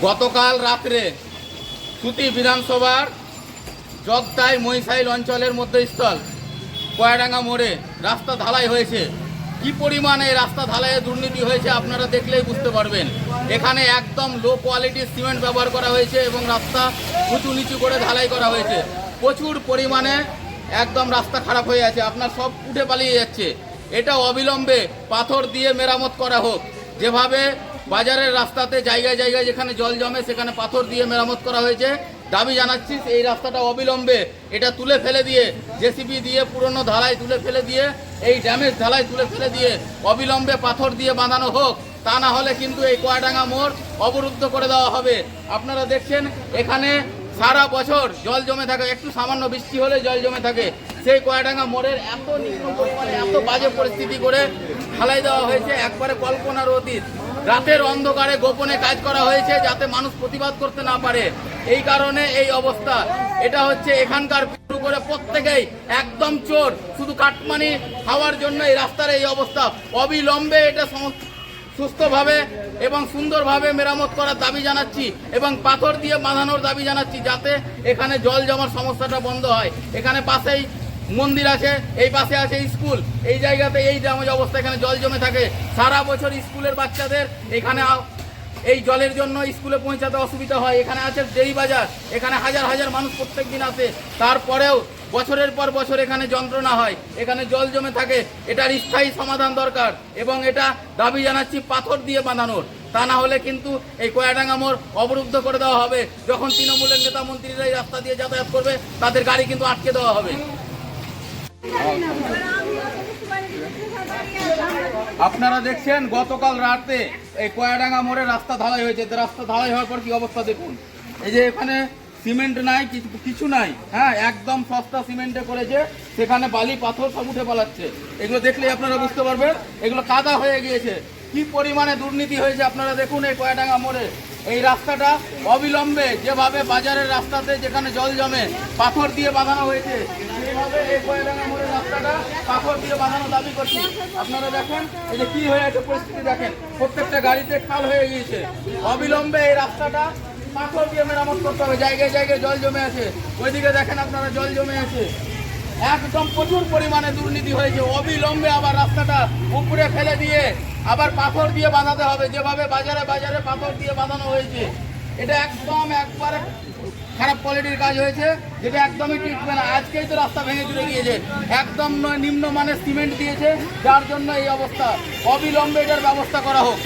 গতকাল রাত্রে সুতি বিধানসভার জগদাই মহিষাইল অঞ্চলের মধ্যস্থল কয়াডাঙ্গা মোড়ে রাস্তা ঢালাই হয়েছে। কি পরিমাণে রাস্তা ঢালাইয়ে দুর্নীতি হয়েছে আপনারা দেখলেই বুঝতে পারবেন। এখানে একদম লো কোয়ালিটির সিমেন্ট ব্যবহার করা হয়েছে এবং রাস্তা উঁচু নিচু করে ঢালাই করা হয়েছে। প্রচুর পরিমাণে একদম রাস্তা খারাপ হয়ে আছে, আপনার সব উঠে পালিয়ে যাচ্ছে। এটা অবিলম্বে পাথর দিয়ে মেরামত করা হোক। যেভাবে বাজারের রাস্তাতে জায়গায় জায়গায় যেখানে জল জমে সেখানে পাথর দিয়ে মেরামত করা হয়েছে, দাবি জানাচ্ছি এই রাস্তাটা অবিলম্বে এটা তুলে ফেলে দিয়ে জেসিবি দিয়ে পুরনো ঢালাই তুলে ফেলে দিয়ে এই ড্যামেজ ঢালাই তুলে ফেলে দিয়ে অবিলম্বে পাথর দিয়ে বাঁধানো হোক। তা না হলে কিন্তু এই কয়াডাঙ্গা মোড় অবরুদ্ধ করে দেওয়া হবে। আপনারা দেখছেন এখানে সারা বছর জল জমে থাকে, একটু সামান্য বৃষ্টি হলে জল জমে থাকে। সেই কয়াডাঙ্গা মোড়ের এত নিম্ন পরিমাণে এত বাজে পরিস্থিতি করে ঢালাই দেওয়া হয়েছে, একবারে কল্পনার অতীত। রাতের অন্ধকারে গোপনে কাজ করা হয়েছে যাতে মানুষ প্রতিবাদ করতে না পারে, এই কারণে এই অবস্থা। এটা হচ্ছে এখানকার শুরু করে প্রত্যেকেই একদম চোর, শুধু কাটমানি খাওয়ার জন্য এই রাস্তার এই অবস্থা। অবিলম্বে এটা সুস্থভাবে এবং সুন্দরভাবে মেরামত করার দাবি জানাচ্ছি এবং পাথর দিয়ে বাঁধানোর দাবি জানাচ্ছি, যাতে এখানে জল জমার সমস্যাটা বন্ধ হয়। এখানে পাশেই মন্দির আছে, এই পাশে আছে স্কুল, এই জায়গাতে এই ড্যামেজ অবস্থা, এখানে জল জমে থাকে। সারা বছর স্কুলের বাচ্চাদের এখানে এই জলের জন্য স্কুলে পৌঁছাতে অসুবিধা হয়। এখানে আছে ডেরি বাজার, এখানে হাজার হাজার মানুষ প্রত্যেক দিন আসে, তারপরেও বছরের পর বছর এখানে যন্ত্রণা হয়, এখানে জল জমে থাকে। এটার স্থায়ী সমাধান দরকার এবং এটা দাবি জানাচ্ছি পাথর দিয়ে বাঁধানোর। তা না হলে কিন্তু এই কয়াডাঙ্গা মোড় অবরুদ্ধ করে দেওয়া হবে। যখন তৃণমূলের নেতা মন্ত্রীরা এই রাস্তা দিয়ে যাতায়াত করবে তাদের গাড়ি কিন্তু আটকে দেওয়া হবে। আপনারা দেখছেন গতকাল রাতে এই কয়াডাঙ্গা মোড়ে রাস্তা ঢালাই হয়েছে। রাস্তা ঢালাই হওয়ার পর কি অবস্থা দেখুন। এই যে এখানে সিমেন্ট নাই, কিছু নাই, হ্যাঁ, একদম সস্তা সিমেন্টে করেছে, সেখানে বালি পাথর সব উঠে পালাচ্ছে। এগুলো দেখলেই আপনারা বুঝতে পারবেন এগুলো কাদা হয়ে গিয়েছে। কি পরিমাণে দুর্নীতি হয়েছে আপনারা দেখুন এই কয়াডাঙ্গা মোড়ে। এই রাস্তাটা অবিলম্বে যেভাবে বাজারের রাস্তাতে যেখানে জল জমে পাথর দিয়ে বাঁধানো হয়েছে, সেইভাবে এই কয়াডাঙ্গা মোড়ের রাস্তাটা পাথর দিয়ে বাঁধানো দাবি করছি। আপনারা দেখেন এই যে কি হয়ে আছে পরিস্থিতি দেখেন, প্রত্যেকটা গাড়িতে খাল হয়ে গিয়েছে। অবিলম্বে এই রাস্তাটা পাথর দিয়ে মেরামত করতে হবে। জায়গায় জায়গায় জল জমে আছে, ওইদিকে দেখেন আপনারা জল জমে আছে, একদম প্রচুর পরিমাণে দুর্নীতি হয়েছে। অবিলম্বে আবার রাস্তাটা উপরে ফেলে দিয়ে আবার পাথর দিয়ে বাঁধাতে হবে, যেভাবে বাজারে বাজারে পাথর দিয়ে বাঁধানো হয়েছে। এটা একদম একবারে খারাপ কোয়ালিটির কাজ হয়েছে, যেটা একদমই টিকবে না। আজকেই তো রাস্তা ভেঙে চলে গিয়েছে, একদম নিম্নমানের সিমেন্ট দিয়েছে, যার জন্য এই অবস্থা। অবিলম্বে এটার ব্যবস্থা করা হোক।